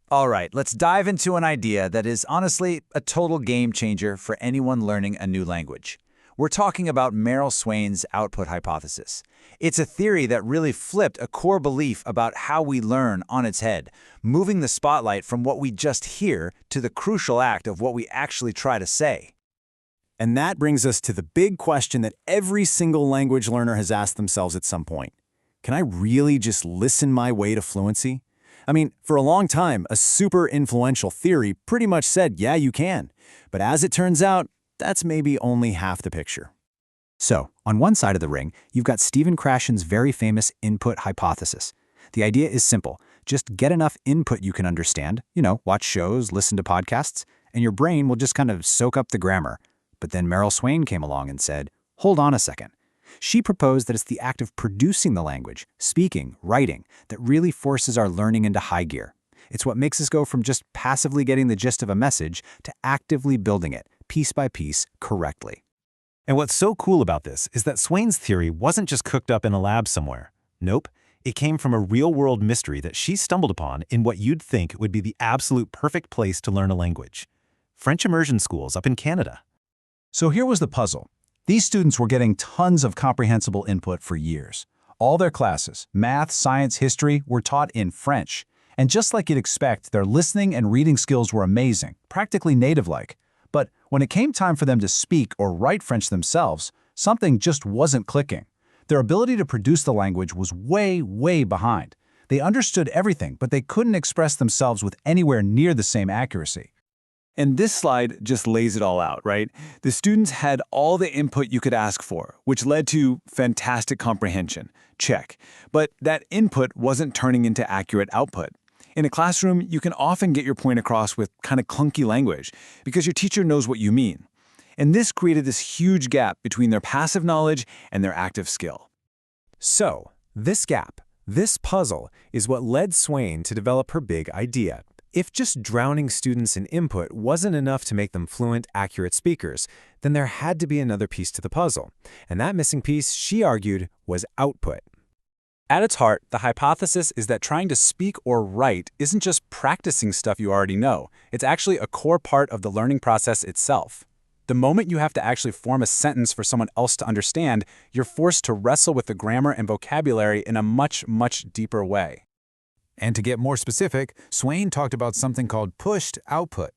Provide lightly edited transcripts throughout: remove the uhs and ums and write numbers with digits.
All right, let's dive into an idea that is honestly a total game changer for anyone learning a new language. We're talking about Merrill Swain's output hypothesis. It's a theory that really flipped a core belief about how we learn on its head, moving the spotlight from what we just hear to the crucial act of what we actually try to say. And that brings us to the big question that every single language learner has asked themselves at some point. Can I really just listen my way to fluency? I mean, for a long time, a super influential theory pretty much said, yeah, you can. But as it turns out, that's maybe only half the picture. So, on one side of the ring, you've got Stephen Krashen's very famous input hypothesis. The idea is simple. Just get enough input you can understand, watch shows, listen to podcasts, and your brain will just kind of soak up the grammar. But then Merrill Swain came along and said, hold on a second. She proposed that it's the act of producing the language, speaking, writing, that really forces our learning into high gear. It's what makes us go from just passively getting the gist of a message to actively building it, piece by piece, correctly. And what's so cool about this is that Swain's theory wasn't just cooked up in a lab somewhere. Nope, it came from a real-world mystery that she stumbled upon in what you'd think would be the absolute perfect place to learn a language. French immersion schools up in Canada. So here was the puzzle. These students were getting tons of comprehensible input for years. All their classes, math, science, history, were taught in French. And just like you'd expect, their listening and reading skills were amazing, practically native-like. But when it came time for them to speak or write French themselves, something just wasn't clicking. Their ability to produce the language was way, way behind. They understood everything, but they couldn't express themselves with anywhere near the same accuracy. And this slide just lays it all out, right? The students had all the input you could ask for, which led to fantastic comprehension. Check. But that input wasn't turning into accurate output. In a classroom, you can often get your point across with kind of clunky language because your teacher knows what you mean. And this created this huge gap between their passive knowledge and their active skill. So, this gap, this puzzle, is what led Swain to develop her big idea. If just drowning students in input wasn't enough to make them fluent, accurate speakers, then there had to be another piece to the puzzle. And that missing piece, she argued, was output. At its heart, the hypothesis is that trying to speak or write isn't just practicing stuff you already know. It's actually a core part of the learning process itself. The moment you have to actually form a sentence for someone else to understand, you're forced to wrestle with the grammar and vocabulary in a much, much deeper way. And to get more specific, Swain talked about something called pushed output.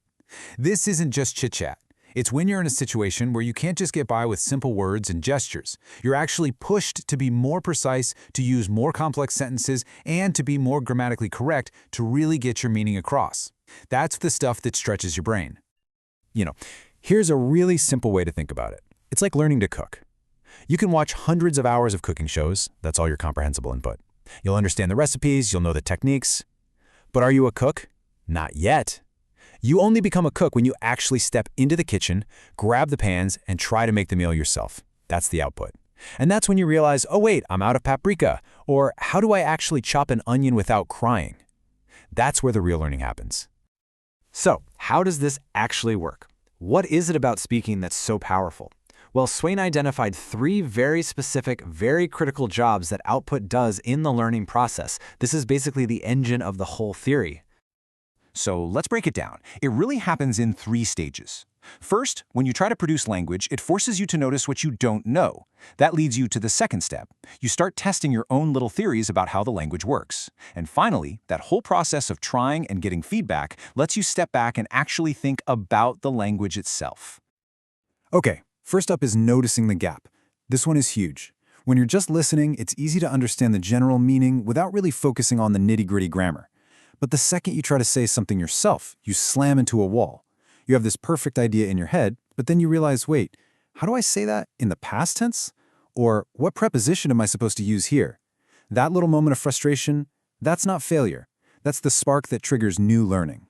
This isn't just chit-chat. It's when you're in a situation where you can't just get by with simple words and gestures. You're actually pushed to be more precise, to use more complex sentences, and to be more grammatically correct to really get your meaning across. That's the stuff that stretches your brain. Here's a really simple way to think about it. It's like learning to cook. You can watch hundreds of hours of cooking shows. That's all your comprehensible input. You'll understand the recipes, you'll know the techniques. But are you a cook? Not yet. You only become a cook when you actually step into the kitchen, grab the pans, and try to make the meal yourself. That's the output. And that's when you realize, oh wait, I'm out of paprika. Or how do I actually chop an onion without crying? That's where the real learning happens. So, how does this actually work? What is it about speaking that's so powerful? Well, Swain identified 3 very specific, very critical jobs that output does in the learning process. This is basically the engine of the whole theory. So let's break it down. It really happens in 3 stages. First, when you try to produce language, it forces you to notice what you don't know. That leads you to the second step. You start testing your own little theories about how the language works. And finally, that whole process of trying and getting feedback lets you step back and actually think about the language itself. Okay, first up is noticing the gap. This one is huge. When you're just listening, it's easy to understand the general meaning without really focusing on the nitty-gritty grammar. But the second you try to say something yourself, you slam into a wall. You have this perfect idea in your head, but then you realize, wait, how do I say that in the past tense? Or what preposition am I supposed to use here? That little moment of frustration, that's not failure. That's the spark that triggers new learning.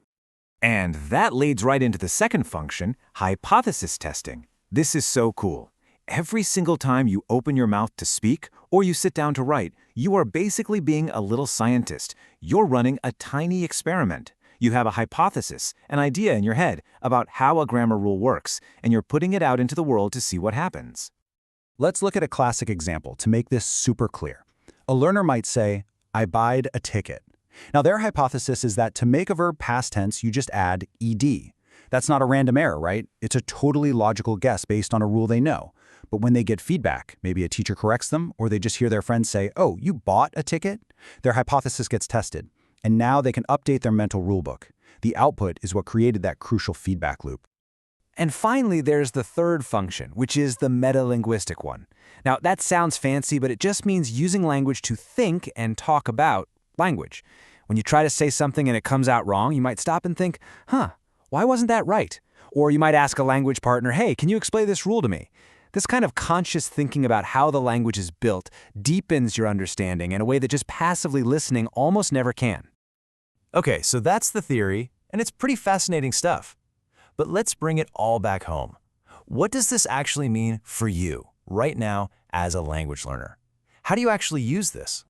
And that leads right into the second function, hypothesis testing. This is so cool. Every single time you open your mouth to speak or you sit down to write, you are basically being a little scientist. You're running a tiny experiment. You have a hypothesis, an idea in your head about how a grammar rule works, and you're putting it out into the world to see what happens. Let's look at a classic example to make this super clear. A learner might say, I buyed a ticket. Now, their hypothesis is that to make a verb past tense, you just add ed. That's not a random error, right? It's a totally logical guess based on a rule they know. But when they get feedback, maybe a teacher corrects them, or they just hear their friends say, "Oh, you bought a ticket?" Their hypothesis gets tested. And now they can update their mental rulebook. The output is what created that crucial feedback loop. And finally, there's the third function, which is the metalinguistic one. Now, that sounds fancy, but it just means using language to think and talk about language. When you try to say something and it comes out wrong, you might stop and think, why wasn't that right? Or you might ask a language partner, hey, can you explain this rule to me? This kind of conscious thinking about how the language is built deepens your understanding in a way that just passively listening almost never can. Okay, so that's the theory, and it's pretty fascinating stuff. But let's bring it all back home. What does this actually mean for you, right now, as a language learner? How do you actually use this?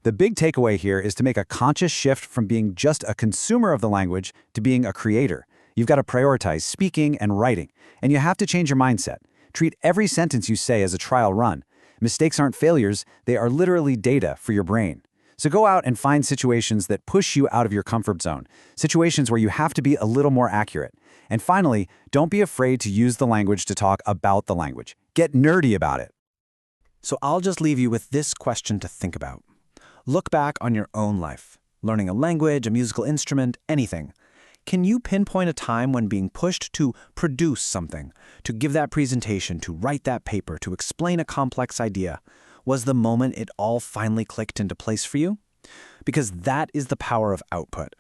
The big takeaway here is to make a conscious shift from being just a consumer of the language to being a creator. You've got to prioritize speaking and writing, and you have to change your mindset. Treat every sentence you say as a trial run. Mistakes aren't failures, they are literally data for your brain. So go out and find situations that push you out of your comfort zone, situations where you have to be a little more accurate. And finally, don't be afraid to use the language to talk about the language. Get nerdy about it. So I'll just leave you with this question to think about. Look back on your own life, learning a language, a musical instrument, anything. Can you pinpoint a time when being pushed to produce something, to give that presentation, to write that paper, to explain a complex idea, was the moment it all finally clicked into place for you? Because that is the power of output.